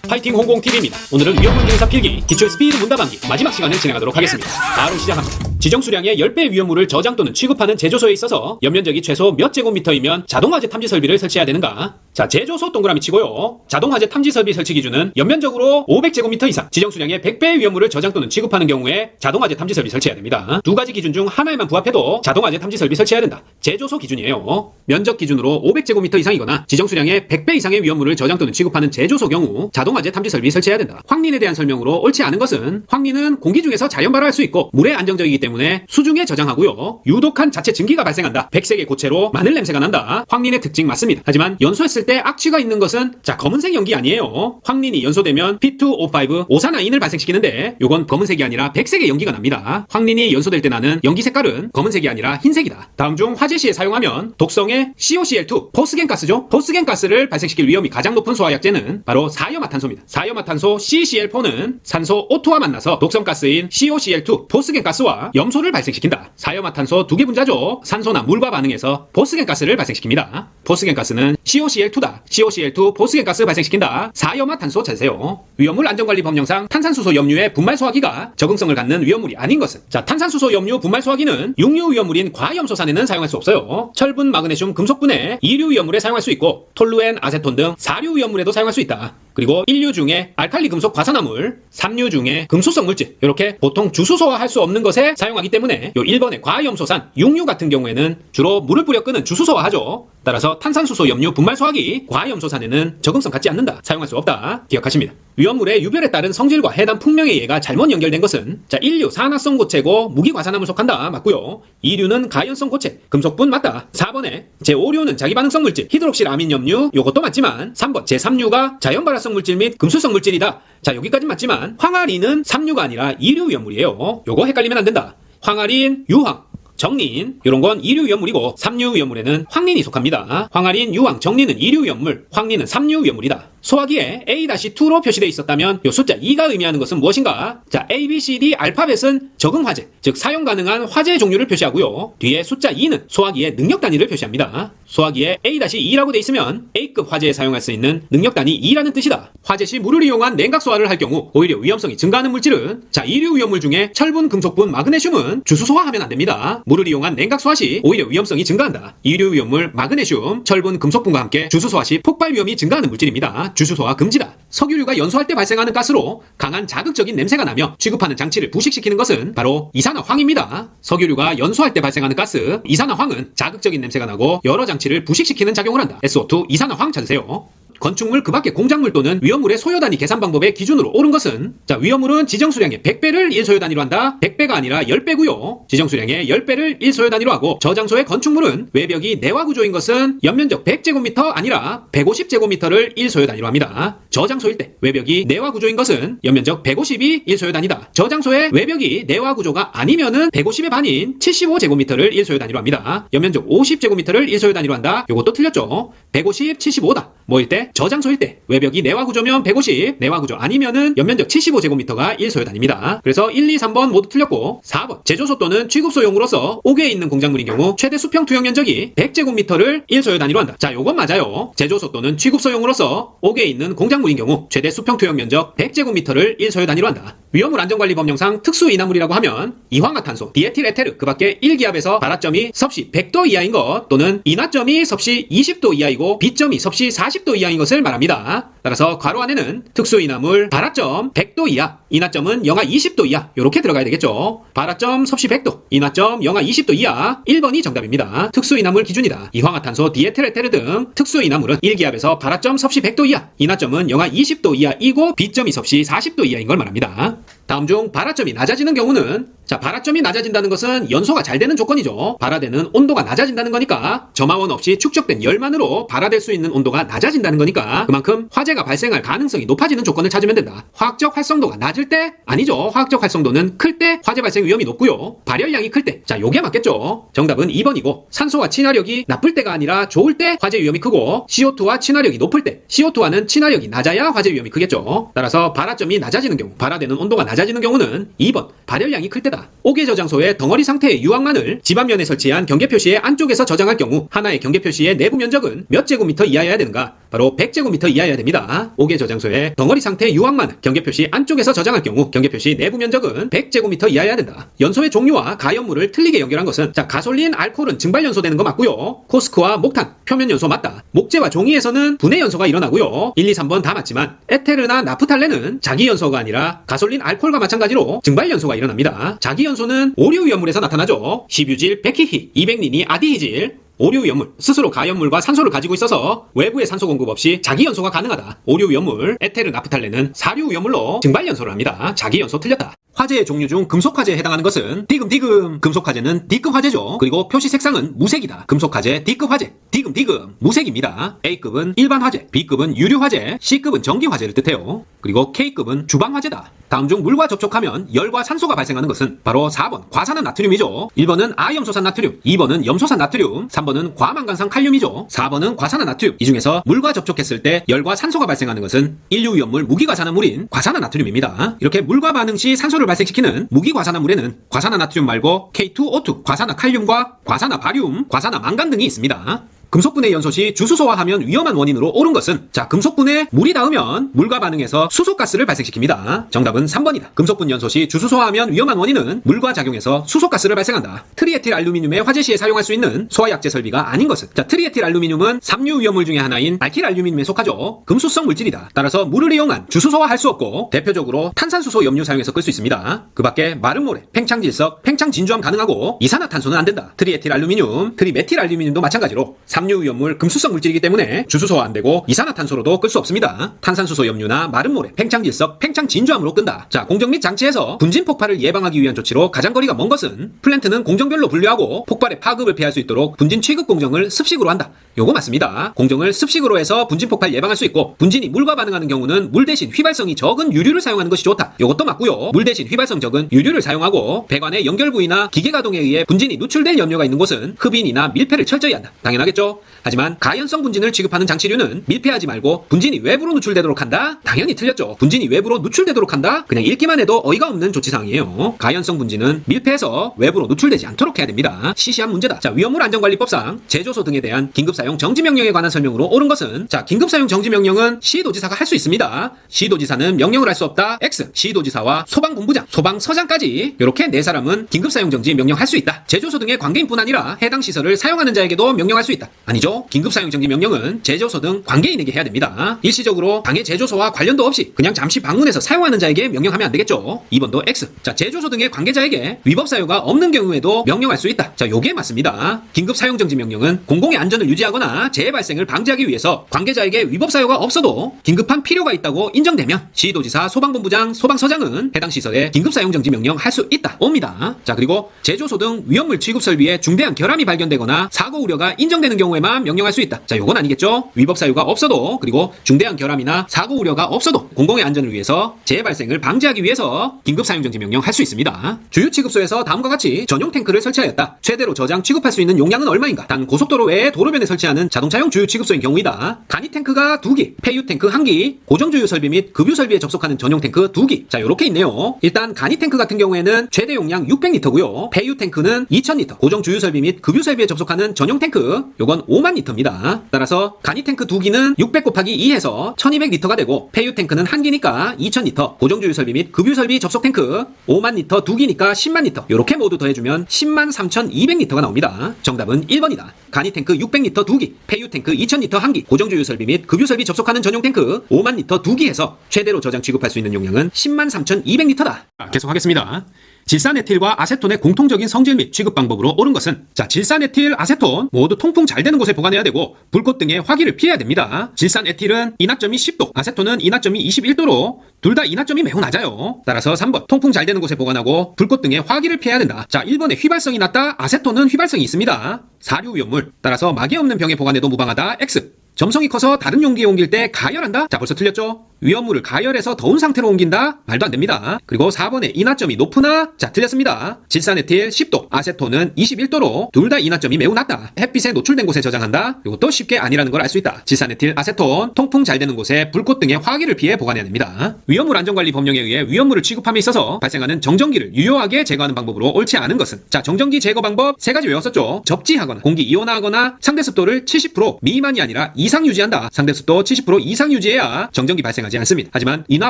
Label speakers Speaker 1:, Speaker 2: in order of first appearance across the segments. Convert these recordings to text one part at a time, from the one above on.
Speaker 1: 파이팅 홍공TV입니다. 오늘은 위험물 중에서 필기, 기출 스피드 문답암기 마지막 시간을 진행하도록 하겠습니다. 바로 시작합니다. 지정 수량의 10배의 위험물을 저장 또는 취급하는 제조소에 있어서 연면적이 최소 몇 제곱미터이면 자동화재 탐지 설비를 설치해야 되는가? 자, 제조소 동그라미 치고요. 자동화재 탐지 설비 설치 기준은 연면적으로 500제곱미터 이상, 지정 수량의 100배의 위험물을 저장 또는 취급하는 경우에 자동화재 탐지 설비 설치해야 됩니다. 두 가지 기준 중 하나에만 부합해도 자동화재 탐지 설비 설치해야 된다. 제조소 기준이에요. 면적 기준으로 500제곱미터 이상이거나 지정 수량의 100배 이상의 위험물을 저장 또는 취급하는 제조소 경우 자동화재 탐지 설비 설치해야 된다. 확린에 대한 설명으로 옳지 않은 것은 확린은 공기 중에서 자연 발화할 수 있고 물에 안정적이기 때문에 수중에 저장하고요. 유독한 자체 증기가 발생한다. 백색의 고체로 마늘 냄새가 난다. 확린의 특징 맞습니다. 하지만 연소했을 때 악취가 있는 것은 자 검은색 연기 아니에요. 확린이 연소되면 P2O5 오산화인을 발생시키는데 요건 검은색이 아니라 백색의 연기가 납니다. 확린이 연소될 때 나는 연기 색깔은 검은색이 아니라 흰색이다. 다음 중 화재 시에 사용하면 독성의 COCl2 포스겐 가스죠. 포스겐 가스를 발생시킬 위험이 가장 높은 소화약제는 바로 사이어마탄소입니다. 사이어마탄소 CCl4는 산소 O2와 만나서 독성가스인 COCl2 포스겐 가스와 염소를 발생시킨다. 사이어마탄소 두 개 분자죠. 산소나 물과 반응해서 포스겐 가스를 발생시킵니다. 포스겐 가스는 COCl2다. COCl2 포스겐 가스 발생시킨다. 사이어마탄소 찾으세요. 위험물 안전관리 법령상 탄산수소 염류의 분말 소화기가 적응성을 갖는 위험물이 아닌 것은 자 탄산수소 염류 분말 소화기는 육류 위험물인 과염소산에는 사용할 수 없어요. 철분, 마그네슘, 금속분에 이류 위험물에 사용할 수 있고 톨루엔, 아세톤 등 사류 위험물에도 사용할 수 있다. 그리고 1류 중에 알칼리 금속 과산화물, 3류 중에 금수성 물질 이렇게 보통 주수소화할 수 없는 것에 사용하기 때문에 요 1번의 과염소산, 육류 같은 경우에는 주로 물을 뿌려 끄는 주수소화하죠. 따라서 탄산수소 염류 분말 소화기 과염소산에는 적응성 갖지 않는다. 사용할 수 없다. 기억하십니다. 위험물의 유별에 따른 성질과 해당 풍명의 예가 잘못 연결된 것은 자 1류 산화성 고체고 무기과산화물 속한다. 맞고요. 2류는 가연성 고체, 금속분 맞다. 4번에 제5류는 자기반응성 물질, 히드록실 아민 염류 요것도 맞지만 3번 제3류가 자연발화성 물질 및 금수성 물질이다. 자 여기까지 맞지만 황아린은 3류가 아니라 2류 위험물이에요. 요거 헷갈리면 안 된다. 황아린, 유황, 정린 이런 건 2류 위험물이고 3류 위험물에는 황린이 속합니다. 황아린, 유황, 정린은 2류 위험물, 황린은 3류 위험물이다. 소화기에 A-2로 표시되어 있었다면 이 숫자 2가 의미하는 것은 무엇인가? 자, A, B, C, D 알파벳은 적응 화재, 즉 사용 가능한 화재 종류를 표시하고요. 뒤에 숫자 2는 소화기의 능력 단위를 표시합니다. 소화기에 A-2라고 돼 있으면 A급 화재에 사용할 수 있는 능력 단위 2라는 뜻이다. 화재 시 물을 이용한 냉각 소화를 할 경우 오히려 위험성이 증가하는 물질은 자, 2류 위험물 중에 철분, 금속분, 마그네슘은 주수 소화하면 안 됩니다. 물을 이용한 냉각 소화 시 오히려 위험성이 증가한다. 2류 위험물 마그네슘, 철분, 금속분과 함께 주수 소화 시 폭발 위험이 증가하는 물질입니다. 주수소화 금지다. 석유류가 연소할 때 발생하는 가스로 강한 자극적인 냄새가 나며 취급하는 장치를 부식시키는 것은 바로 이산화황입니다. 석유류가 연소할 때 발생하는 가스 이산화황은 자극적인 냄새가 나고 여러 장치를 부식시키는 작용을 한다. SO2 이산화황 찾으세요. 건축물 그 밖의 공작물 또는 위험물의 소요단위 계산 방법의 기준으로 옳은 것은 자 위험물은 지정수량의 100배를 1소요단위로 한다. 100배가 아니라 10배고요. 지정수량의 10배를 1소요단위로 하고 저장소의 건축물은 외벽이 내화 구조인 것은 연면적 100제곱미터 아니라 150제곱미터를 1소요단위로 합니다. 저장소일 때 외벽이 내화 구조인 것은 연면적 150이 1소요단위다. 저장소의 외벽이 내화 구조가 아니면은 150의 반인 75제곱미터를 1소요단위로 합니다. 연면적 50제곱미터를 1소요단위로 한다. 요것도 틀렸죠. 150, 75다. 뭐일 때? 저장소일 때 외벽이 내화 구조면 150, 내화 구조 아니면은 연면적 75제곱미터가 1소요단위입니다. 그래서 1, 2, 3번 모두 틀렸고 4번 제조소 또는 취급소용으로서 옥외에 있는 공작물인 경우 최대 수평 투영 면적이 100제곱미터를 1소요단위로 한다. 자 요건 맞아요. 제조소 또는 취급소용으로서 옥외에 있는 공작물인 경우 최대 수평 투영 면적 100제곱미터를 1소요단위로 한다. 위험물 안전관리 법령상 특수 인화물이라고 하면 이황화탄소, 디에틸에테르 그 밖에 1기압에서 발화점이 섭씨 100도 이하인 것 또는 인화점이 섭씨 20도 이하이고 B점이 섭씨 40도 이하인 것을 말합니다. 따라서 괄호 안에는 특수인화물 발화점 100도 이하, 인화점은 영하 20도 이하 이렇게 들어가야 되겠죠. 발화점 섭씨 100도, 인화점 영하 20도 이하 1번이 정답입니다. 특수인화물 기준이다. 이황화탄소, 디에틸에테르 등 특수인화물은 1기압에서 발화점 섭씨 100도 이하, 인화점은 영하 20도 이하이고 B점이 섭씨 40도 이하인 걸 말합니다. 다음 중 발화점이 낮아지는 경우는 자 발화점이 낮아진다는 것은 연소가 잘 되는 조건이죠. 발화되는 온도가 낮아진다는 거니까 점화원 없이 축적된 열만으로 발화될 수 있는 온도가 낮아진다는 거니까 그만큼 화재가 발생할 가능성이 높아지는 조건을 찾으면 된다. 화학적 활성도가 낮을 때 아니죠. 화학적 활성도는 클 때 화재 발생 위험이 높고요. 발열량이 클 때 자 요게 맞겠죠. 정답은 2번이고 산소와 친화력이 나쁠 때가 아니라 좋을 때 화재 위험이 크고 CO2와 친화력이 높을 때 CO2와는 친화력이 낮아야 화재 위험이 크겠죠. 따라서 발화점이 낮아지는 경우 발화되는 온도가 낮아지는 경우는 2번 발열량이 클 때다. 옥외 저장소의 덩어리 상태의 유황만을 집 앞면에 설치한 경계 표시의 안쪽에서 저장할 경우 하나의 경계 표시의 내부 면적은 몇 제곱미터 이하여야 되는가? 바로 100제곱미터 이하여야 됩니다. 5개 저장소에 덩어리 상태 유황만 경계 표시 안쪽에서 저장할 경우 경계 표시 내부 면적은 100제곱미터 이하여야 된다. 연소의 종류와 가연물을 틀리게 연결한 것은 자 가솔린, 알코올은 증발 연소되는 거 맞고요. 코스크와 목탄, 표면 연소 맞다. 목재와 종이에서는 분해 연소가 일어나고요. 1, 2, 3번 다 맞지만 에테르나 나프탈렌은 자기 연소가 아니라 가솔린, 알코올과 마찬가지로 증발 연소가 일어납니다. 자기 연소는 오류 위험물에서 나타나죠. 시뷰질, 백희희, 200리니, 아디히질, 오류 위험물, 스스로 가연물과 산소를 가지고 있어서 외부의 산소 공급 없이 자기 연소가 가능하다. 오류 위험물, 에테르 나프탈렌은 사류 위험물로 증발 연소를 합니다. 자기 연소 틀렸다. 화재의 종류 중 금속 화재에 해당하는 것은 디금. 금속 화재는 D급 화재죠. 그리고 표시 색상은 무색이다. 금속 화재 D급 화재, 디금 무색입니다. A급은 일반 화재, B급은 유류 화재, C급은 전기 화재를 뜻해요. 그리고 K급은 주방 화재다. 다음 중 물과 접촉하면 열과 산소가 발생하는 것은 바로 4번 과산화 나트륨이죠. 1번은 아염소산 나트륨, 2번은 염소산 나트륨, 3번은 과망간산 칼륨이죠. 4번은 과산화 나트륨. 이 중에서 물과 접촉했을 때 열과 산소가 발생하는 것은 인류위험물 무기과산화물인 과산화 나트륨입니다. 이렇게 물과 반응 시 산소를 발생시키는 무기과산화물에는 과산화 나트륨 말고 K2O2, 과산화 칼륨과 과산화 바륨, 과산화 망간 등이 있습니다. 금속분해 연소 시 주수소화하면 위험한 원인으로 옳은 것은 자 금속분에 물이 닿으면 물과 반응해서 수소가스를 발생시킵니다. 정답은 3번이다. 금속분 연소 시 주수소화하면 위험한 원인은 물과 작용해서 수소가스를 발생한다. 트리에틸 알루미늄의 화재 시에 사용할 수 있는 소화약제 설비가 아닌 것은 자 트리에틸 알루미늄은 삼류 위험물 중에 하나인 알킬 알루미늄에 속하죠. 금수성 물질이다. 따라서 물을 이용한 주수소화할 수 없고 대표적으로 탄산수소 염료 사용해서 끌 수 있습니다. 그 밖에 마른 모래, 팽창질석, 팽창진주함 가능하고 이산화탄소는 안 된다. 트리에틸 알루미늄, 트리메틸 알루미늄도 마찬가지로 삼류 위험물 금수성 물질이기 때문에 주수소화 안 되고 이산화탄소로도 끌 수 없습니다. 탄산수소 염료나 마른 모래, 팽창질석, 팽창진주함으로 끈다. 자, 공정 및 장치에서 분진 폭발을 예방하기 위한 조치로 가장 거리가 먼 것은 플랜트는 공정별로 분류하고 폭발의 파급을 피할 수 있도록 분진 취급 공정을 습식으로 한다. 요거 맞습니다. 공정을 습식으로 해서 분진 폭발 예방할 수 있고 분진이 물과 반응하는 경우는 물 대신 휘발성이 적은 유류를 사용하는 것이 좋다. 요것도 맞고요. 물 대신 휘발성 적은 유류를 사용하고 배관의 연결 부위나 기계 가동에 의해 분진이 누출될 염려가 있는 곳은 흡인이나 밀폐를 철저히 한다. 당연하겠죠? 하지만 가연성 분진을 취급하는 장치류는 밀폐하지 말고 분진이 외부로 누출되도록 한다? 당연히 틀렸죠. 분진이 외부로 누출되도록 한다? 그냥 읽기만 해도 어이가 없는 조치사항이에요. 가연성 분진은 밀폐해서 외부로 누출되지 않도록 해야 됩니다. 시시한 문제다. 자, 위험물 안전관리법상 제조소 등에 대한 긴급사용 정지명령에 관한 설명으로 옳은 것은 자, 긴급사용 정지명령은 시도지사가 할 수 있습니다. 시도지사는 명령을 할 수 없다. X. 시도지사와 소방본부장, 소방서장까지 이렇게 네 사람은 긴급사용 정지 명령할 수 있다. 제조소 등의 관계인뿐 아니라 해당 시설을 사용하는 자에게도 명령할 수 있다. 아니죠. 긴급사용정지 명령은 제조소 등 관계인에게 해야 됩니다. 일시적으로 당의 제조소와 관련도 없이 그냥 잠시 방문해서 사용하는 자에게 명령하면 안 되겠죠. 2번도 X. 자, 제조소 등의 관계자에게 위법 사유가 없는 경우에도 명령할 수 있다. 자, 요게 맞습니다. 긴급사용정지 명령은 공공의 안전을 유지하거나 재해 발생을 방지하기 위해서 관계자에게 위법 사유가 없어도 긴급한 필요가 있다고 인정되면 시도지사, 소방본부장, 소방서장은 해당 시설에 긴급사용정지 명령 할 수 있다. 옵니다. 자, 그리고 제조소 등 위험물 취급 설비에 중대한 결함이 발견되거나 사고 우려가 인정되는 경우에만 명령할 수 있다. 자, 요건 아니겠죠? 위법 사유가 없어도 그리고 중대한 결함이나 사고 우려가 없어도 공공의 안전을 위해서 재해 발생을 방지하기 위해서 긴급 사용 정지 명령 할 수 있습니다. 주유 취급소에서 다음과 같이 전용 탱크를 설치하였다. 최대로 저장 취급할 수 있는 용량은 얼마인가? 단 고속도로 외에 도로변에 설치하는 자동차용 주유 취급소인 경우이다. 간이 탱크가 2기, 폐유 탱크 1기, 고정 주유 설비 및 급유 설비에 접속하는 전용 탱크 2기. 자, 요렇게 있네요. 일단 간이 탱크 같은 경우에는 최대 용량 600리터고요. 폐유 탱크는 2000리터, 고정 주유 설비 및 급유 설비에 접속하는 전용 탱크 요건 5만 리터입니다. 따라서 간이 탱크 2기는 600 곱하기 2해서 1200리터가 되고 폐유 탱크는 1기니까 2000리터, 고정주유 설비 및 급유 설비 접속 탱크 5만 리터 2기니까 10만 리터. 요렇게 모두 더해주면 10만 3200리터가 나옵니다. 정답은 1번이다. 간이 탱크 600리터 2기, 폐유 탱크 2000리터 1기, 고정주유 설비 및 급유 설비 접속하는 전용 탱크 5만 리터 2기에서 최대로 저장 취급할 수 있는 용량은 10만 3200리터다. 계속하겠습니다. 질산에틸과 아세톤의 공통적인 성질 및 취급 방법으로 옳은 것은 자, 질산에틸, 아세톤 모두 통풍 잘 되는 곳에 보관해야 되고 불꽃 등의 화기를 피해야 됩니다. 질산에틸은 인하점이 10도, 아세톤은 인하점이 21도로 둘 다 인하점이 매우 낮아요. 따라서 3번 통풍 잘 되는 곳에 보관하고 불꽃 등의 화기를 피해야 된다. 자, 1번에 휘발성이 낮다. 아세톤은 휘발성이 있습니다. 사류 위험물. 따라서 막이 없는 병에 보관해도 무방하다. X. 점성이 커서 다른 용기에 옮길 때 가열한다? 자, 벌써 틀렸죠? 위험물을 가열해서 더운 상태로 옮긴다? 말도 안 됩니다. 그리고 4번에 인화점이 높으나? 자, 틀렸습니다. 질산에틸 10도, 아세톤은 21도로 둘 다 인화점이 매우 낮다. 햇빛에 노출된 곳에 저장한다? 이것도 쉽게 아니라는 걸 알 수 있다. 질산에틸, 아세톤, 통풍 잘 되는 곳에 불꽃 등의 화기를 피해 보관해야 됩니다. 위험물 안전관리 법령에 의해 위험물을 취급함에 있어서 발생하는 정전기를 유효하게 제거하는 방법으로 옳지 않은 것은, 자, 정전기 제거 방법 3가지 외웠었죠. 접지하거나 공기 이온화하거나 상대습도를 70% 미만이 아니라 이상 유지한다. 상대습도 70% 이상 유지해야 정전기 발생하지 않습니다. 하지만 인화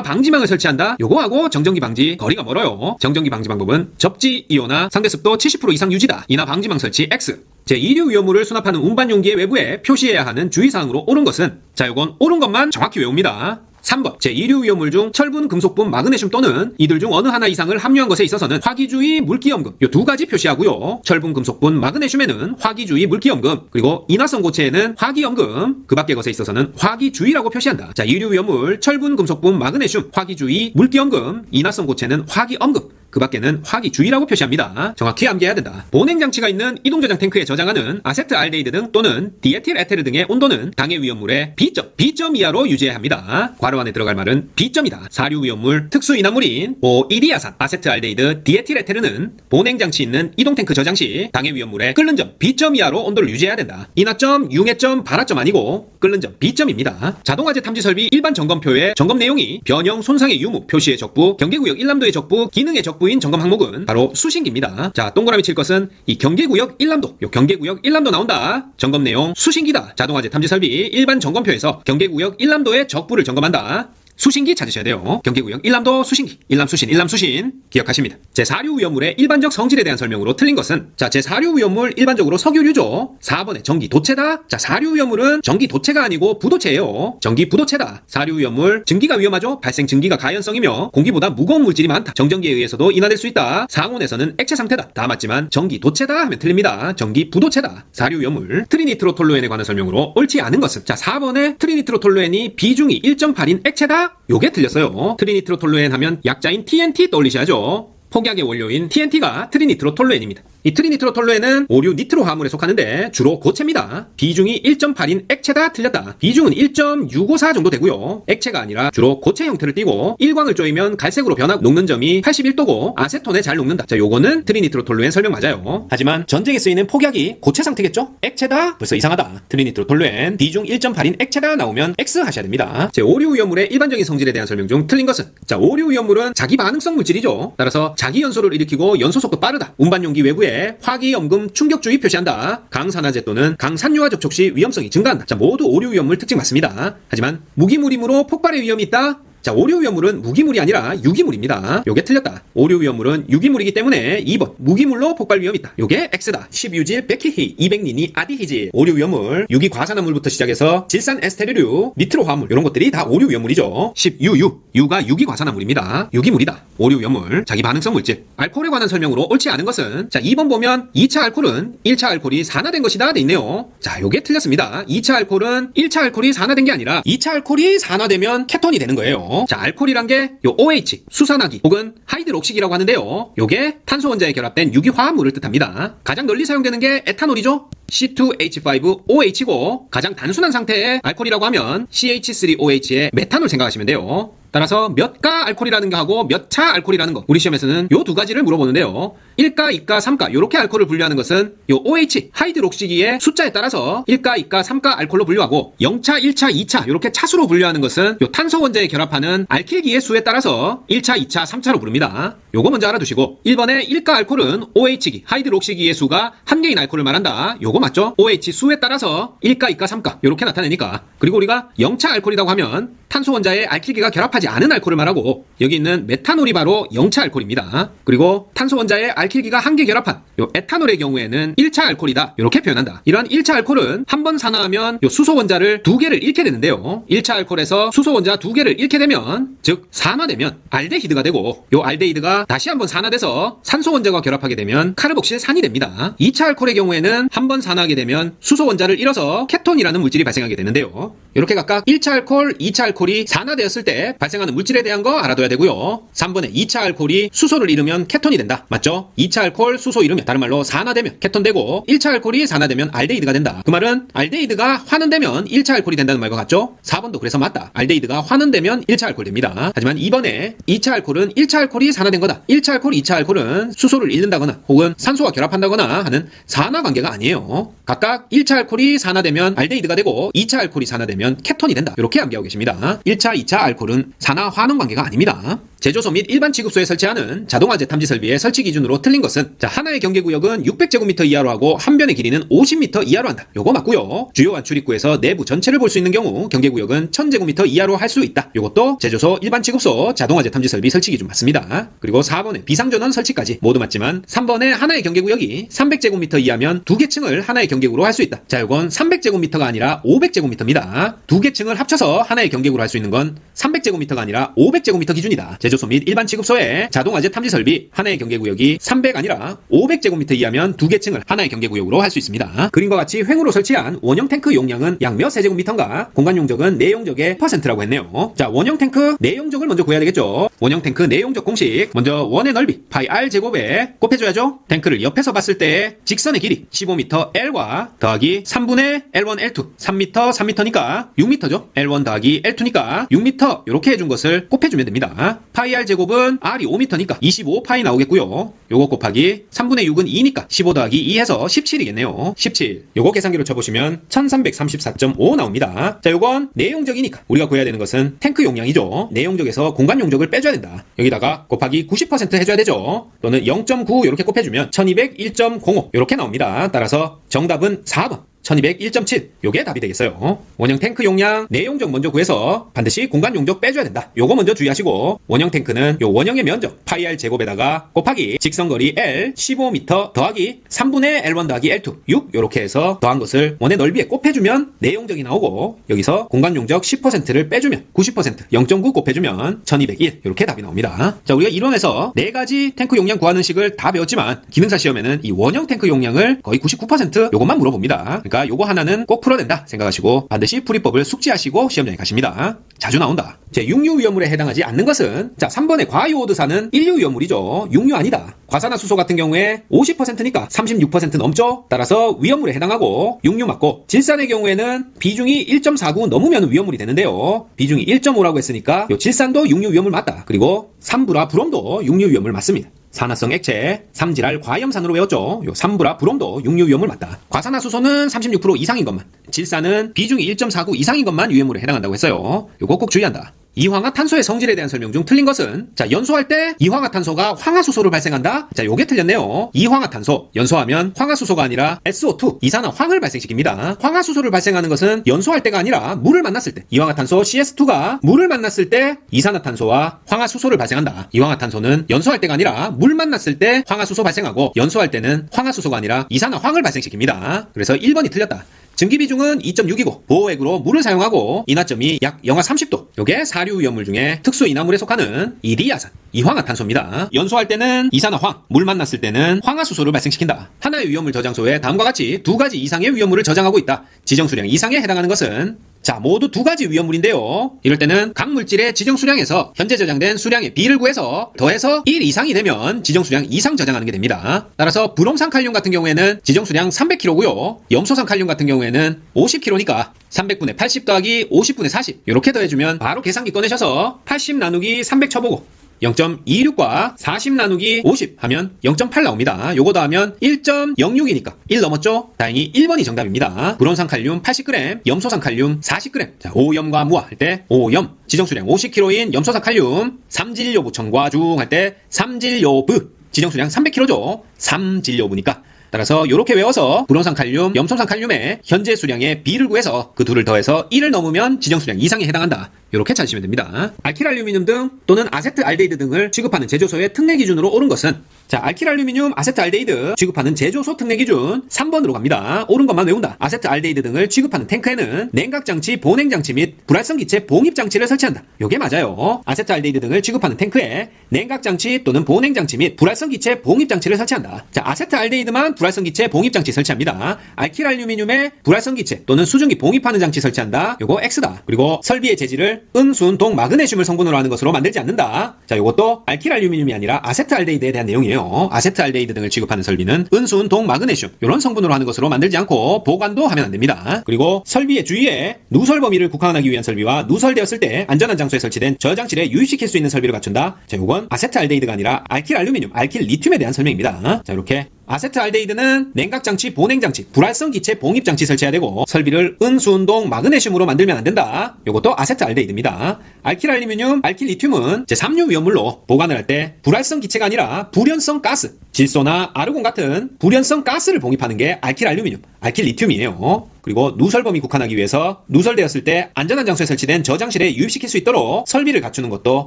Speaker 1: 방지망을 설치한다? 요거하고 정전기 방지 거리가 멀어요. 정전기 방지 방법은 접지 이온화 상대습도 70% 이상 유지다. 인화 방지망 설치 X. 제2류 위험물을 수납하는 운반 용기의 외부에 표시해야 하는 주의사항으로 옳은 것은, 자, 요건 옳은 것만 정확히 외웁니다. 3번, 제2류 위험물 중 철분, 금속분, 마그네슘 또는 이들 중 어느 하나 이상을 함유한 것에 있어서는 화기주의, 물기염금 요 2가지 표시하고요. 철분, 금속분, 마그네슘에는 화기주의, 물기염금, 그리고 인화성 고체에는 화기염금, 그 밖의 것에 있어서는 화기주의라고 표시한다. 자, 2류 위험물 철분, 금속분, 마그네슘, 화기주의, 물기염금, 인화성 고체는 화기엄금, 그 밖에는 화기주의라고 표시합니다. 정확히 암기해야 된다. 보냉장치가 있는 이동저장 탱크에 저장하는 아세트알데히드 등 또는 디에틸 에테르 등의 온도는 당해 위험물의 B점 이하로 유지해야 합니다. 괄호 안에 들어갈 말은 B점이다. 사류 위험물 특수인화물인 이리아산, 아세트알데히드, 디에틸 에테르는 보냉장치 있는 이동탱크 저장 시 당해 위험물의 끓는 점 B점 이하로 온도를 유지해야 된다. 인화점, 융해점, 발화점 아니고 끓는 점 B점입니다. 자동화재 탐지 설비 일반 점검표의 점검 내용이 변형, 손상의 유무, 표시의 적부, 경계구역 1남도의 적부, 기능의 적부인 점검 항목은 바로 수신기입니다. 자, 동그라미 칠 것은 이 경계구역 1남도, 요 경계구역 1남도 나온다. 점검 내용 수신기다. 자동화재 탐지 설비 일반 점검표에서 경계구역 1남도의 적부를 점검한다. 수신기 찾으셔야 돼요. 경계구역 1남도 수신기, 1남 수신, 1남 수신 기억하십니다. 제4류 위험물의 일반적 성질에 대한 설명으로 틀린 것은, 자, 제4류 위험물 일반적으로 석유류죠. 4번에 전기 도체다. 자, 4류 위험물은 전기 도체가 아니고 부도체예요. 전기 부도체다. 4류 위험물 증기가 위험하죠. 발생 증기가 가연성이며 공기보다 무거운 물질이 많다. 정전기에 의해서도 인화될 수 있다. 상온에서는 액체 상태다. 다 맞지만 전기 도체다 하면 틀립니다. 전기 부도체다. 4류 위험물 트리니트로톨루엔에 관한 설명으로 옳지 않은 것은, 자, 4번에 트리니트로톨루엔이 비중이 1.8인 액체다. 요게 틀렸어요. 트리니트로톨루엔 하면 약자인 TNT 떠올리셔야죠. 폭약의 원료인 TNT가 트리니트로톨루엔입니다. 이 트리니트로톨루엔은 오류 니트로 화합물에 속하는데 주로 고체입니다. 비중이 1.8인 액체다. 틀렸다. 비중은 1.654 정도 되고요. 액체가 아니라 주로 고체 형태를 띠고 일광을 쪼이면 갈색으로 변하고 녹는 점이 81도고 아세톤에 잘 녹는다. 자, 요거는 트리니트로톨루엔 설명 맞아요. 하지만 전쟁에 쓰이는 폭약이 고체 상태겠죠? 액체다? 벌써 이상하다. 트리니트로톨루엔 비중 1.8인 액체다 나오면 X 하셔야 됩니다. 제 오류 위험물의 일반적인 성질에 대한 설명 중 틀린 것은, 자, 오류 위험물은 자기 반응성 물질이죠. 따라서 자기 연소를 일으키고 연소 속도 빠르다. 운반용기 외부에 화기염금 충격주의 표시한다. 강산화제 또는 강산유화 접촉 시 위험성이 증가한다. 자, 모두 오류 위험물 특징 맞습니다. 하지만 무기물이므로 폭발의 위험이 있다. 자, 오류 위험물은 무기물이 아니라 유기물입니다. 요게 틀렸다. 오류 위험물은 유기물이기 때문에 2번 무기물로 폭발 위험이 있다. 요게 X다. 10유질 백히히 200니니 아디히질. 오류 위험물 유기 과산화물부터 시작해서 질산 에스테르류, 니트로 화합물 이런 것들이 다 오류 위험물이죠. 10유유 유가 유기 과산화물입니다. 유기물이다. 오류 위험물 자기 반응성 물질. 알코올에 관한 설명으로 옳지 않은 것은, 자, 2번 보면 2차 알코올은 1차 알코올이 산화된 것이다 돼 있네요. 자, 요게 틀렸습니다. 2차 알코올은 1차 알코올이 산화된 게 아니라 2차 알코올이 산화되면 케톤이 되는 거예요. 자, 알코올이란 게 요 OH, 수산화기 혹은 하이드록식이라고 하는데요. 요게 탄소 원자에 결합된 유기화합물을 뜻합니다. 가장 널리 사용되는 게 에탄올이죠. C2H5OH고 가장 단순한 상태의 알코올이라고 하면 CH3OH의 메탄올 생각하시면 돼요. 따라서 몇 가 알코올이라는 거 하고 몇 차 알코올이라는 거, 우리 시험에서는 요 2가지를 물어보는데요. 1가, 2가, 3가 요렇게 알코올을 분류하는 것은 요 OH, 하이드록시기의 숫자에 따라서 1가, 2가, 3가 알코올로 분류하고 0차, 1차, 2차 요렇게 차수로 분류하는 것은 요 탄소 원자에 결합하는 알킬기의 수에 따라서 1차, 2차, 3차로 부릅니다. 요거 먼저 알아두시고 1번에 1가 알코올은 OH기, 하이드록시기의 수가 1개인 알코올을 말한다. 요거 맞죠? OH 수에 따라서 1가, 2가, 3가 요렇게 나타내니까. 그리고 우리가 0차 알코올이라고 하면 탄소 원자에 알킬기가 결합하지 않은 알코올을 말하고 여기 있는 메탄올이 바로 0차 알코올입니다. 그리고 탄소 원자에 알킬기가 1개 결합한 요 에탄올의 경우에는 1차 알코올이다. 이렇게 표현한다. 이런 1차 알코올은 한 번 산화하면 요 수소 원자를 2개를 잃게 되는데요. 1차 알코올에서 수소 원자 2개를 잃게 되면, 즉 산화되면 알데히드가 되고 요 알데히드가 다시 한번 산화돼서 산소 원자가 결합하게 되면 카르복실산이 됩니다. 2차 알코올의 경우에는 한 번 산화하게 되면 수소 원자를 잃어서 케톤이라는 물질이 발생하게 되는데요. 이렇게 각각 1차 알코올, 2차 알코올이 산화되었을 때 발생하는 물질에 대한 거 알아둬야 되고요. 3번에 2차 알코올이 수소를 잃으면 케톤이 된다. 맞죠? 2차 알코올 수소 잃으면 다른 말로 산화되면 케톤되고 1차 알코올이 산화되면 알데히드가 된다. 그 말은 알데히드가 환원되면 1차 알코올이 된다는 말과 같죠? 4번도 그래서 맞다. 알데히드가 환원되면 1차 알코올 됩니다. 하지만 2번에 2차 알코올은 1차 알코올이 산화된 거다. 1차 알코올, 2차 알코올은 수소를 잃는다거나 혹은 산소와 결합한다거나 하는 산화 관계가 아니에요. 각각 1차 알코올이 산화되면 알데히드가 되고 2차 알코올이 산화되면 케톤이 된다. 이렇게 암기하고 계십니다. 1차, 2차 알코올은 산화 환원 관계가 아닙니다. 제조소 및 일반 취급소에 설치하는 자동화재 탐지 설비의 설치 기준으로 틀린 것은 하나의 경계구역은 600제곱미터 이하로 하고 한 변의 길이는 50m 이하로 한다. 요거 맞고요. 주요한 출입구에서 내부 전체를 볼 수 있는 경우 경계구역은 1000제곱미터 이하로 할 수 있다. 요것도 제조소, 일반 취급소 자동화재 탐지 설비 설치 기준 맞습니다. 그리고 4번에 비상전원 설치까지 모두 맞지만 3번에 하나의 경계구역이 300제곱미터 이하면 2개 층을 하나의 경계구로 할 수 있다. 자, 요건 300제곱미터가 아니라 500제곱미터입니다. 2개 층을 합쳐서 하나의 경계구로 할 수 있는 건 300제곱미터가 아니라 500제곱미터 기준이다. 제조소 및 일반 취급소의 자동화재 탐지 설비 하나의 경계구역이 300 아니라 500제곱미터 이하면 2개 층을 하나의 경계구역으로 할 수 있습니다. 그림과 같이 횡으로 설치한 원형 탱크 용량은 약 몇 세제곱미터인가? 공간 용적은 내용적의 %라고 했네요. 자, 원형 탱크 내용적을 먼저 구해야 되겠죠. 원형 탱크 내용적 공식 먼저 원의 넓이 파이 r 제곱에 곱해줘야죠. 탱크를 옆에서 봤을 때 직선의 길이 15m L과 더하기 3분의 L1 L2 3m 3m니까 6m죠. L1 더하기 L2니까 6m 이렇게 해준 것을 곱해주면 됩니다. 파이 r 제곱은 r이 5m니까 25 파이 나오겠고요. 요거 곱하기 3분의 6은 2니까 15 더하기 2 해서 17이겠네요. 17. 요거 계산기로 쳐보시면 1334.5 나옵니다. 자, 요건 내용적이니까 우리가 구해야 되는 것은 탱크 용량이죠. 내용적에서 공간 용적을 빼줘야 된다. 여기다가 곱하기 90% 해줘야 되죠. 또는 0.9 이렇게 곱해주면 1201.05 이렇게 나옵니다. 따라서 정답은 4번. 1201.7 요게 답이 되겠어요. 원형 탱크 용량 내용적 먼저 구해서 반드시 공간 용적 빼줘야 된다. 요거 먼저 주의하시고 원형 탱크는 요 원형의 면적 파이 r 제곱에다가 곱하기 직선거리 L 15m 더하기 3분의 L1 더하기 L2 6 요렇게 해서 더한 것을 원의 넓이에 곱해주면 내용적이 나오고 여기서 공간 용적 10%를 빼주면 90% 0.9 곱해주면 1201 요렇게 답이 나옵니다. 자, 우리가 이론에서 4가지 탱크 용량 구하는 식을 다 배웠지만 기능사 시험에는 이 원형 탱크 용량을 거의 99% 요것만 물어봅니다. 그러니까 요거 하나는 꼭 풀어낸다 생각하시고 반드시 풀이법을 숙지하시고 시험장에 가십니다. 자주 나온다. 제6류 위험물에 해당하지 않는 것은 자 3번의 과이오드산은 1류 위험물이죠. 6류 아니다. 과산화수소 같은 경우에 50%니까 36% 넘죠. 따라서 위험물에 해당하고 6류 맞고 질산의 경우에는 비중이 1.49 넘으면 위험물이 되는데요. 비중이 1.5라고 했으니까 요 질산도 6류 위험물 맞다. 그리고 삼불화 브롬도 6류 위험물 맞습니다. 산화성 액체, 삼질알 과염산으로 외웠죠. 요 삼불화 브롬도 6류 위험물 맞다. 과산화수소는 36% 이상인 것만, 질산은 비중이 1.49 이상인 것만 위험물에 해당한다고 했어요. 요거 꼭 주의한다. 이황화탄소의 성질에 대한 설명 중 틀린 것은 자 연소할 때 이황화탄소가 황화수소를 발생한다. 자 요게 틀렸네요. 이황화탄소 연소하면 황화수소가 아니라 SO2 이산화황을 발생시킵니다. 황화수소를 발생하는 것은 연소할 때가 아니라 물을 만났을 때 이황화탄소 CS2가 물을 만났을 때 이산화탄소와 황화수소를 발생한다. 이황화탄소는 연소할 때가 아니라 물 만났을 때 황화수소 발생하고 연소할 때는 황화수소가 아니라 이산화황을 발생시킵니다. 그래서 1번이 틀렸다. 증기비중은 2.6이고 보호액으로 물을 사용하고 인화점이 약 영하 30도. 요게 사류 위험물 중에 특수 인화물에 속하는 이리아산, 이황화탄소입니다. 연소할 때는 이산화황, 물 만났을 때는 황화수소를 발생시킨다. 하나의 위험물 저장소에 다음과 같이 2가지 이상의 위험물을 저장하고 있다. 지정수량 이상에 해당하는 것은 자 모두 2가지 위험물인데요. 이럴 때는 각 물질의 지정수량에서 현재 저장된 수량의 비를 구해서 더해서 1 이상이 되면 지정수량 이상 저장하는 게 됩니다. 따라서 브롬산 칼륨 같은 경우에는 지정수량 300kg고요. 염소산 칼륨 같은 경우에는 50kg니까 300분의 80 더하기 50분의 40 이렇게 더해주면 바로 계산기 꺼내셔서 80 나누기 300 쳐보고 0.26과 40 나누기 50 하면 0.8 나옵니다. 요거 더하면 1.06이니까 1 넘었죠? 다행히 1번이 정답입니다. 브론산 칼륨 80g, 염소산 칼륨 40g. 자, 오염과 무화 할 때 오염, 지정수량 50kg인 염소산 칼륨, 삼질요부청과 중 할 때 삼질요부, 지정수량 300kg죠? 삼질요부니까 따라서 이렇게 외워서 브론산 칼륨, 염소산 칼륨의 현재 수량의 비를 구해서 그 둘을 더해서 1을 넘으면 지정수량 이상에 해당한다. 이렇게 찾으시면 됩니다. 알킬알루미늄 등 또는 아세트알데히드 등을 취급하는 제조소의 특례 기준으로 옳은 것은 자, 알킬알루미늄, 아세트알데히드 취급하는 제조소 특례 기준 3번으로 갑니다. 옳은 것만 외운다. 아세트알데히드 등을 취급하는 탱크에는 냉각장치, 보냉장치 및 불활성기체 봉입장치를 설치한다. 요게 맞아요. 아세트알데히드 등을 취급하는 탱크에 냉각장치 또는 보냉장치 및 불활성기체 봉입장치를 설치한다. 자, 아세트알데히드만 불활성기체 봉입장치 설치합니다. 알킬알루미늄에 불활성기체 또는 수증기 봉입하는 장치 설치한다. 요거 X다. 그리고 설비의 재질을 은순, 동, 마그네슘을 성분으로 하는 것으로 만들지 않는다. 자, 요것도 알킬알루미늄이 아니라 아세트알데히드에 대한 내용이에요. 아세트알데히드 등을 취급하는 설비는 은순, 동, 마그네슘 이런 성분으로 하는 것으로 만들지 않고 보관도 하면 안 됩니다. 그리고 설비의 주위에 누설 범위를 국한하기 위한 설비와 누설되었을 때 안전한 장소에 설치된 저장실에 유입시킬 수 있는 설비를 갖춘다. 자, 요건 아세트알데히드가 아니라 알킬알루미늄, 알킬리튬에 대한 설명입니다. 자, 이렇게 아세트알데히드는 냉각장치, 보냉장치, 불활성기체 봉입장치 설치해야 되고 설비를 은수운동 마그네슘으로 만들면 안 된다. 이것도 아세트알데히드입니다. 알킬알루미늄, 알킬리튬은 제3류 위험물로 보관을 할 때 불활성기체가 아니라 불연성 가스, 질소나 아르곤 같은 불연성 가스를 봉입하는 게 알킬알루미늄, 알킬리튬이에요. 그리고 누설 범위 국한하기 위해서 누설되었을 때 안전한 장소에 설치된 저장실에 유입시킬 수 있도록 설비를 갖추는 것도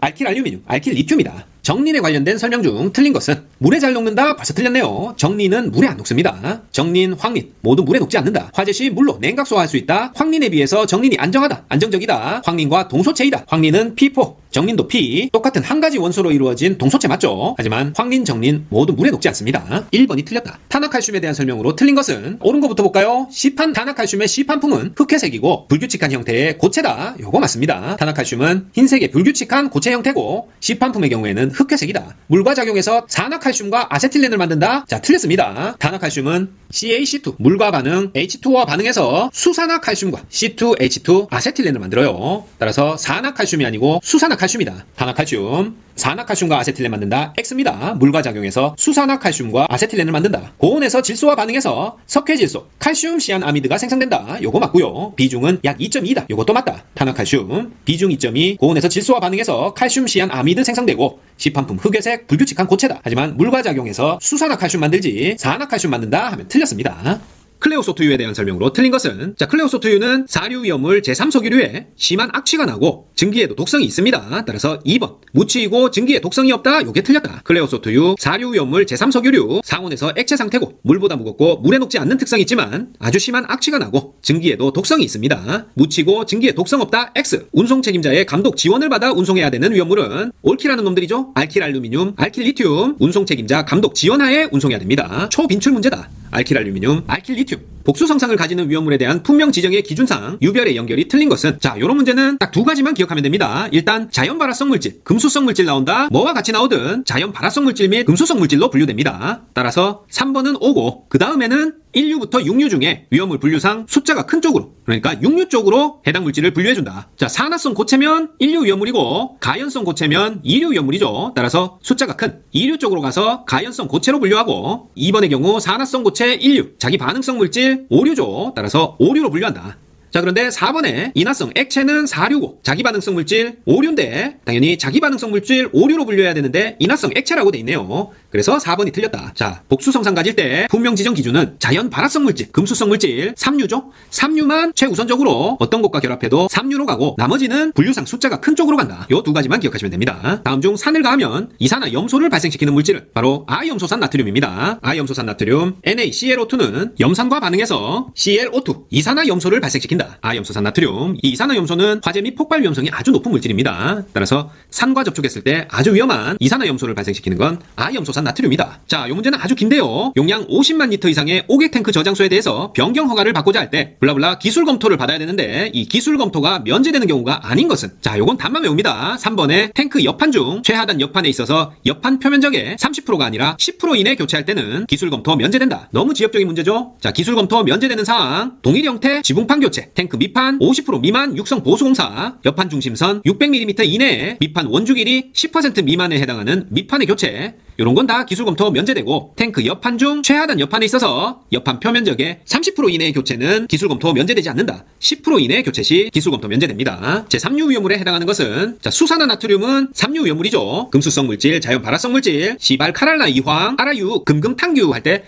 Speaker 1: 알킬알루미늄, 알킬리튬이다. 정린에 관련된 설명 중 틀린 것은 물에 잘 녹는다 벌써 틀렸네요. 정린은 물에 안 녹습니다. 정린, 황린 모두 물에 녹지 않는다. 화재 시 물로 냉각 소화할 수 있다. 황린에 비해서 정린이 안정하다, 안정적이다. 황린과 동소체이다. 황린은 P4, 정린도 P, 똑같은 한 가지 원소로 이루어진 동소체 맞죠? 하지만 황린, 정린 모두 물에 녹지 않습니다. 1번이 틀렸다. 탄화칼슘에 대한 설명으로 틀린 것은 옳은 거부터 볼까요? 시판 탄화칼슘의 시판품은 흑회색이고 불규칙한 형태의 고체다. 요거 맞습니다. 탄화칼슘은 흰색의 불규칙한 고체 형태고 시판품의 경우에는 흑회색이다. 물과 작용해서 산화칼슘과 아세틸렌을 만든다. 자, 틀렸습니다. 탄화칼슘은 CaC2 물과 반응 H2와 반응해서 수산화칼슘과 C2H2 아세틸렌을 만들어요. 따라서 산화칼슘이 아니고 수산화칼슘이다. 탄화칼슘 산화칼슘과 아세틸렌 만든다. X입니다. 물과 작용해서 수산화칼슘과 아세틸렌을 만든다. 고온에서 질소와 반응해서 석회질소, 칼슘 시안아미드가 생성된다. 요거 맞고요. 비중은 약 2.2다. 요것도 맞다. 탄화칼슘 비중 2.2, 고온에서 질소와 반응해서 칼슘 시안아미드 생성되고 시판품 흑회색 불규칙한 고체다. 하지만 물과 작용해서 수산화칼슘 만들지 산화칼슘 만든다 하면 틀렸습니다. 클레오소트유에 대한 설명으로 틀린 것은 자, 클레오소트유는 사류 위험물 제3석유류에 심한 악취가 나고 증기에도 독성이 있습니다. 따라서 2번 무취이고 증기에 독성이 없다. 요게 틀렸다. 클레오소트유 사류 위험물 제3석유류 상온에서 액체 상태고 물보다 무겁고 물에 녹지 않는 특성이 있지만 아주 심한 악취가 나고 증기에도 독성이 있습니다. 무취고 증기에 독성 없다. X 운송 책임자의 감독 지원을 받아 운송해야 되는 위험물은 옳기라는 놈들이죠. 알킬알루미늄, 알킬리튬 운송 책임자 감독 지원하에 운송해야 됩니다. 초빈출 문제다. 알킬알루미늄, 알킬리튬 복수 성상을 가지는 위험물에 대한 분명 지정의 기준상 유별의 연결이 틀린 것은 자, 요런 문제는 딱 두 가지만 기억하면 됩니다. 일단 자연 발화성 물질, 금수성 물질 나온다. 뭐와 같이 나오든 자연 발화성 물질 및 금수성 물질로 분류됩니다. 따라서 3번은 O고 그 다음에는 1류부터 6류 중에 위험물 분류상 숫자가 큰 쪽으로, 그러니까 6류 쪽으로 해당 물질을 분류해준다. 자, 산화성 고체면 1류 위험물이고 가연성 고체면 2류 위험물이죠. 따라서 숫자가 큰 2류 쪽으로 가서 가연성 고체로 분류하고 2번의 경우 산화성 고체 1류, 자기 반응성 물질 5류죠. 따라서 5류로 분류한다. 자, 그런데 4번에 인화성 액체는 4류고 자기 반응성 물질 5류인데 당연히 자기 반응성 물질 5류로 분류해야 되는데 인화성 액체라고 돼 있네요. 그래서 4번이 틀렸다. 자, 복수성상 가질 때 분명 지정 기준은 자연 발화성 물질, 금수성 물질 3류죠. 3류만 최우선적으로 어떤 것과 결합해도 3류로 가고 나머지는 분류상 숫자가 큰 쪽으로 간다. 요 두 가지만 기억하시면 됩니다. 다음 중 산을 가하면 이산화염소를 발생시키는 물질은 바로 아염소산 나트륨입니다. 아염소산 나트륨 NaClO2는 염산과 반응해서 ClO2 이산화염소를 발생시킨다. 아염소산 나트륨. 이 이산화염소는 화재 및 폭발 위험성이 아주 높은 물질입니다. 따라서 산과 접촉했을 때 아주 위험한 이산화염소를 발생시키는 건 아염소산 나트륨이다. 자, 이 문제는 아주 긴데요. 용량 50만 리터 이상의 오객 탱크 저장소에 대해서 변경 허가를 받고자 할 때 블라블라 기술 검토를 받아야 되는데 이 기술 검토가 면제되는 경우가 아닌 것은 자, 요건 답만 외웁니다. 3번에 탱크 옆판 중 최하단 옆판에 있어서 옆판 표면적의 30%가 아니라 10% 이내 교체할 때는 기술 검토 면제된다. 너무 지역적인 문제죠. 자, 기술 검토 면제되는 사항 동일 형태 지붕판 교체, 탱크 밑판 50% 미만 육성 보수공사, 옆판 중심선 600mm 이내에 밑판 원주 길이 10% 미만에 해당하는 밑판의 교체, 이런 건 다 기술 검토 면제되고 탱크 옆판 중 최하단 옆판에 있어서 옆판 표면적의 30% 이내의 교체는 기술 검토 면제되지 않는다. 10% 이내의 교체 시 기술 검토 면제됩니다. 제3류 위험물에 해당하는 것은 수산화 나트륨은 3류 위험물이죠. 금수성 물질, 자연 발화성 물질, 시발 카랄나 이황, 아라유, 금금 탕규 할 때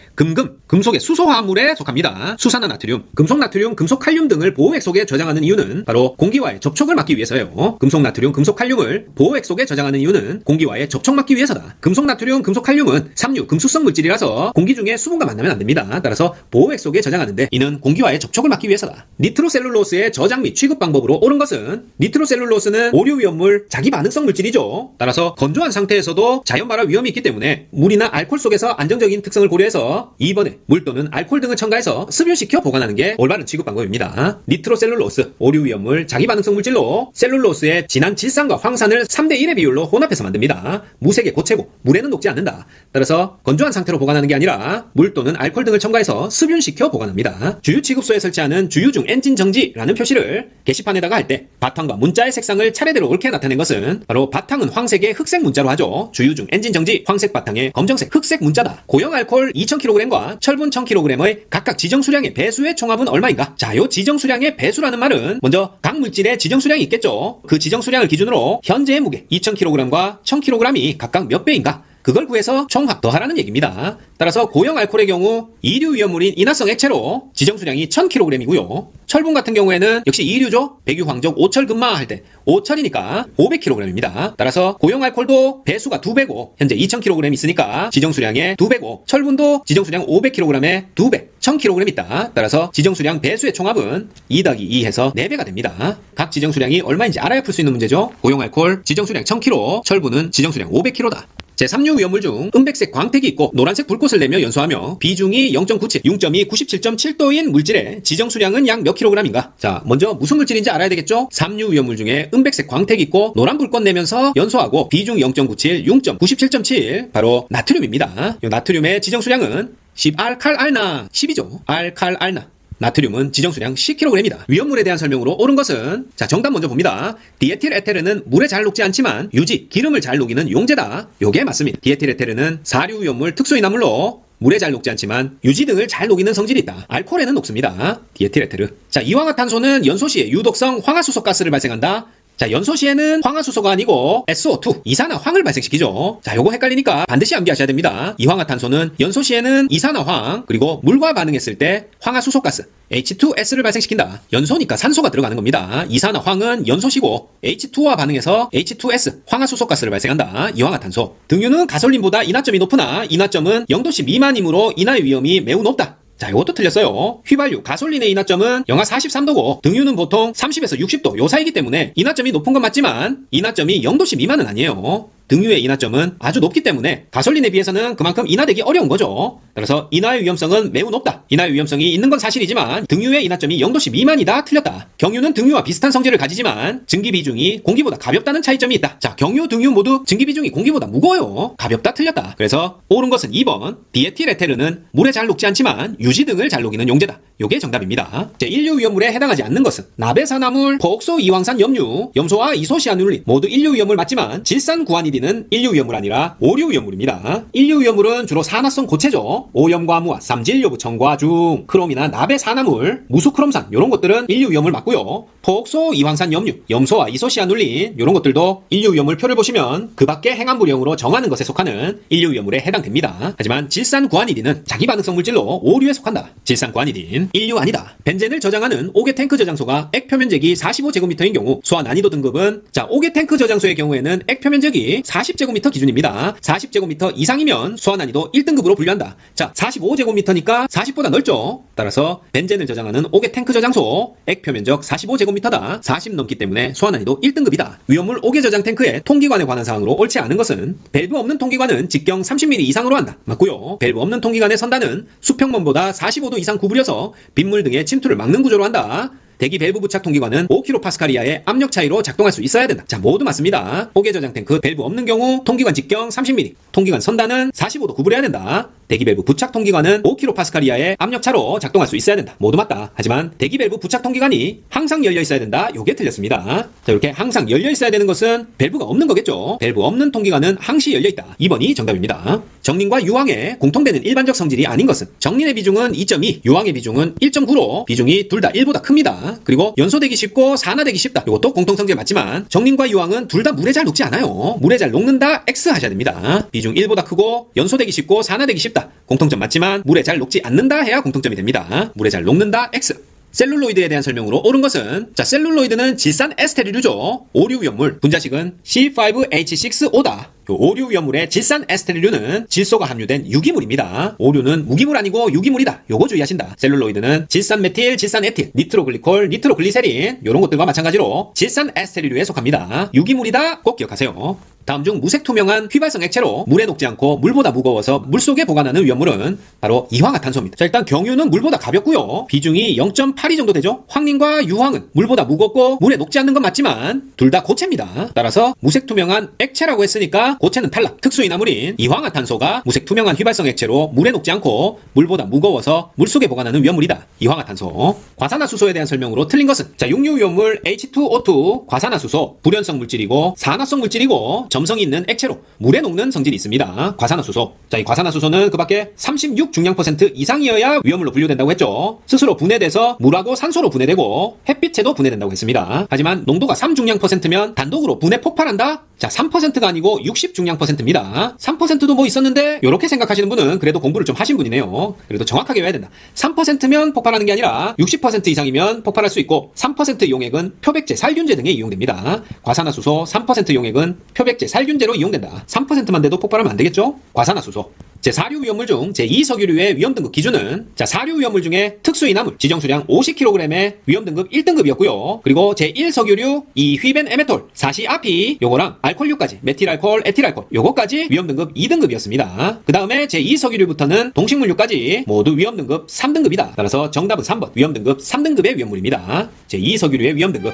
Speaker 1: 금속의 수소 화합물에 속합니다. 수산화 나트륨, 금속 나트륨, 금속 칼륨 등을 보호액 속에 저장하는 이유는 바로 공기와의 접촉을 막기 위해서예요. 금속 나트륨, 금속 칼륨을 보호액 속에 저장하는 이유는 공기와의 접촉 막기 위해서다. 금속 나트륨, 금속 칼륨은 3류 금수성 물질이라서 공기 중에 수분과 만나면 안 됩니다. 따라서 보호액 속에 저장하는데 이는 공기와의 접촉을 막기 위해서다. 니트로셀룰로스의 저장 및 취급 방법으로 옳은 것은 니트로셀룰로스는 오류 위험물, 자기 반응성 물질이죠. 따라서 건조한 상태에서도 자연 발화 위험이 있기 때문에 물이나 알코올 속에서 안정적인 특성을 고려해서 2번에 물 또는 알코올 등을 첨가해서 습유시켜 보관하는 게 올바른 취급 방법입니다. 니트로셀룰로스, 오류 위험물, 자기 반응성 물질로 셀룰로스의 진한 질산과 황산을 3대1의 비율로 혼합해서 만듭니다. 무색의 고체고 물에는 녹지 않는다. 따라서 건조한 상태로 보관하는 게 아니라 물 또는 알코올 등을 첨가해서 습윤시켜 보관합니다. 주유 취급소에 설치하는 주유 중 엔진 정지라는 표시를 게시판에다가 할 때 바탕과 문자의 색상을 차례대로 옳게 나타낸 것은 바로 바탕은 황색의 흑색 문자로 하죠. 주유 중 엔진 정지 황색 바탕에 검정색 흑색 문자다. 고형 알코올 2000kg과 철분 1000kg의 각각 지정 수량의 배수의 총합은 얼마인가? 자, 요 지정 수량의 배수라는 말은 먼저 각 물질의 지정 수량이 있겠죠. 그 지정 수량을 기준으로 현재의 무게 2000kg과 1000kg이 각각 몇 배인가? 그걸 구해서 총합 더하라는 얘기입니다. 따라서 고형 알코올의 경우 2류 위험물인 인화성 액체로 지정 수량이 1000kg이고요. 철분 같은 경우에는 역시 2류죠. 백유황적 5철금마 할 때 5철이니까 500kg입니다. 따라서 고형 알코올도 배수가 2배고 현재 2000kg 있으니까 지정 수량의 2배고 철분도 지정 수량 500kg의 2배 1000kg 있다. 따라서 지정 수량 배수의 총합은 2 더하기 2 해서 4배가 됩니다. 각 지정 수량이 얼마인지 알아야 풀 수 있는 문제죠. 고형 알코올 지정 수량 1000kg, 철분은 지정 수량 500kg다. 제3류 위험물 중 은백색 광택이 있고 노란색 불꽃을 내며 연소하며 비중이 0.97, 융점이 97.7도인 물질의 지정 수량은 약 몇 킬로그램인가? 자, 먼저 무슨 물질인지 알아야 되겠죠? 3류 위험물 중에 은백색 광택이 있고 노란 불꽃 내면서 연소하고 비중 0.97, 융점 97.7 바로 나트륨입니다. 이 나트륨의 지정 수량은 10알칼알나 10이죠. 알칼알나. 나트륨은 지정 수량 10kg이다. 위험물에 대한 설명으로 옳은 것은 자, 정답 먼저 봅니다. 디에틸에테르는 물에 잘 녹지 않지만 유지, 기름을 잘 녹이는 용제다. 요게 맞습니다. 디에틸에테르는 4류 위험물 특수인화물로 물에 잘 녹지 않지만 유지 등을 잘 녹이는 성질이 있다. 알코올에는 녹습니다. 디에틸에테르. 자, 이황화탄소는 연소 시에 유독성 황화수소가스를 발생한다. 자, 연소 시에는 황화수소가 아니고 SO2, 이산화황을 발생시키죠. 자, 요거 헷갈리니까 반드시 암기하셔야 됩니다. 이황화탄소는 연소 시에는 이산화황, 그리고 물과 반응했을 때 황화수소가스, H2S를 발생시킨다. 연소니까 산소가 들어가는 겁니다. 이산화황은 연소시고 H2와 반응해서 H2S, 황화수소가스를 발생한다. 이황화탄소. 등유는 가솔린보다 인화점이 높으나 인화점은 0도씨 미만이므로 인화의 위험이 매우 높다. 자, 이것도 틀렸어요. 휘발유, 가솔린의 인화점은 영하 43도고 등유는 보통 30에서 60도 요 사이이기 때문에 인화점이 높은 건 맞지만 인화점이 0도씨 미만은 아니에요. 등유의 인화점은 아주 높기 때문에 가솔린에 비해서는 그만큼 인화되기 어려운 거죠. 따라서 인화의 위험성은 매우 높다. 인화의 위험성이 있는 건 사실이지만 등유의 인화점이 0도씨 미만이다. 틀렸다. 경유는 등유와 비슷한 성질을 가지지만 증기 비중이 공기보다 가볍다는 차이점이 있다. 자, 경유, 등유 모두 증기 비중이 공기보다 무거워요. 가볍다. 틀렸다. 그래서 옳은 것은 2번 디에틸에테르는 물에 잘 녹지 않지만 유지 등을 잘 녹이는 용제다. 요게 정답입니다. 제1류 위험물에 해당하지 않는 것은 나베산화물, 포옥소 이황산 염류, 염소와 이소시아눌린 모두 1류 위험물 맞지만 질산구아니딘은 1류 위험물 아니라 5류 위험물입니다. 1류 위험물은 주로 산화성 고체죠. 오염과무와 삼질요부 첨과 중, 크롬이나 나베산화물, 무수크롬산 이런 것들은 1류 위험물 맞고요. 포옥소 이황산 염류, 염소와 이소시아눌린 이런 것들도 1류 위험물 표를 보시면 그 밖에 행안부령으로 정하는 것에 속하는 1류 위험물에 해당됩니다. 하지만 질산구아니딘은 자기 반응성 물질로 5류에 속한다. 질산구아니딘 1류 아니다. 벤젠을 저장하는 5개 탱크 저장소가 액 표면적이 45제곱미터인 경우 소화 난이도 등급은 자, 5개 탱크 저장소의 경우에는 액 표면적이 40제곱미터 기준입니다. 40제곱미터 이상이면 소화 난이도 1등급으로 분류한다. 자, 45제곱미터니까 40보다 넓죠. 따라서 벤젠을 저장하는 5개 탱크 저장소 액 표면적 45제곱미터다. 40 넘기 때문에 소화 난이도 1등급이다. 위험물 5개 저장 탱크의 통기관에 관한 사항으로 옳지 않은 것은 밸브 없는 통기관은 직경 30mm 이상으로 한다. 맞고요. 밸브 없는 통기관의 선단은 수평면보다 45도 이상 구부려서 빗물 등의 침투를 막는 구조로 한다. 대기 밸브 부착 통기관은 5kPa 이하의 압력 차이로 작동할 수 있어야 된다. 자, 모두 맞습니다. 5개 저장 탱크 밸브 없는 경우 통기관 직경 30mm, 통기관 선단은 45도 구부려야 된다. 대기밸브 부착 통기관은 5kPa 이하의 압력차로 작동할 수 있어야 된다. 모두 맞다. 하지만 대기밸브 부착 통기관이 항상 열려 있어야 된다. 요게 틀렸습니다. 자, 이렇게 항상 열려 있어야 되는 것은 밸브가 없는 거겠죠. 밸브 없는 통기관은 항시 열려 있다. 2번이 정답입니다. 정린과 유황의 공통되는 일반적 성질이 아닌 것은 정린의 비중은 2.2, 유황의 비중은 1.9로 비중이 둘 다 1보다 큽니다. 그리고 연소되기 쉽고 산화되기 쉽다. 이것도 공통성질 맞지만 정린과 유황은 둘 다 물에 잘 녹지 않아요. 물에 잘 녹는다 X 하셔야 됩니다. 비중 1보다 크고 연소되기 쉽고 산화되기 쉽다. 공통점 맞지만 물에 잘 녹지 않는다 해야 공통점이 됩니다. 물에 잘 녹는다 X. 셀룰로이드에 대한 설명으로 옳은 것은 셀룰로이드는 질산 에스테르류죠. 오류위험물, 분자식은 C5H6O다. 오류위험물의 질산 에스테르류는 질소가 함유된 유기물입니다. 오류는 무기물 아니고 유기물이다. 요거 주의하신다. 셀룰로이드는 질산 메틸, 질산 에틸, 니트로글리콜, 니트로글리세린 요런 것들과 마찬가지로 질산 에스테르류에 속합니다. 유기물이다. 꼭 기억하세요. 다음 중 무색 투명한 휘발성 액체로 물에 녹지 않고 물보다 무거워서 물속에 보관하는 위험물은 바로 이황화탄소입니다. 자, 일단 경유는 물보다 가볍고요. 비중이 0.82 정도 되죠. 황린과 유황은 물보다 무겁고 물에 녹지 않는 건 맞지만 둘 다 고체입니다. 따라서 무색 투명한 액체라고 했으니까 고체는 탈락. 특수인화물인 이황화탄소가 무색 투명한 휘발성 액체로 물에 녹지 않고 물보다 무거워서 물속에 보관하는 위험물이다. 이황화탄소. 과산화수소에 대한 설명으로 틀린 것은 자, 육류위험물 H2O2 과산화수소 불연성 물질이고 산화성 물질이고 점성이 있는 액체로 물에 녹는 성질이 있습니다. 과산화수소. 자, 이 과산화수소는 그 밖에 36 중량% 이상이어야 위험물로 분류된다고 했죠. 스스로 분해돼서 물하고 산소로 분해되고 햇빛에도 분해된다고 했습니다. 하지만 농도가 3 중량%면 단독으로 분해 폭발한다? 자, 3%가 아니고 60 중량%입니다. 3%도 뭐 있었는데 이렇게 생각하시는 분은 그래도 공부를 좀 하신 분이네요. 그래도 정확하게 외워야 된다. 3%면 폭발하는 게 아니라 60% 이상이면 폭발할 수 있고 3% 용액은 표백제, 살균제 등에 이용됩니다. 과산화수소 3% 용액은 표백제, 살균제로 이용된다. 3%만 돼도 폭발하면 안 되겠죠? 과산화수소. 제4류 위험물 중 제2석유류의 위험등급 기준은 자, 4류 위험물 중에 특수인화물 지정수량 50kg의 위험등급 1등급이었고요. 그리고 제1석유류 이 휘벤 에메톨, 사시아피 요거랑 알코올류까지 메틸알코올, 에틸알코올 요거까지 위험등급 2등급이었습니다. 그 다음에 제2석유류부터는 동식물류까지 모두 위험등급 3등급이다. 따라서 정답은 3번 위험등급 3등급의 위험물입니다. 제2석유류의 위험등급.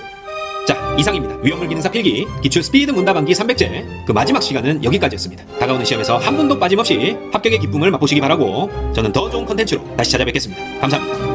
Speaker 1: 자, 이상입니다. 위험물 기능사 필기 기출 스피드 문답암기 300제 그 마지막 시간은 여기까지였습니다. 다가오는 시험에서 한 분도 빠짐없이 합격의 기쁨을 맛보시기 바라고 저는 더 좋은 컨텐츠로 다시 찾아뵙겠습니다. 감사합니다.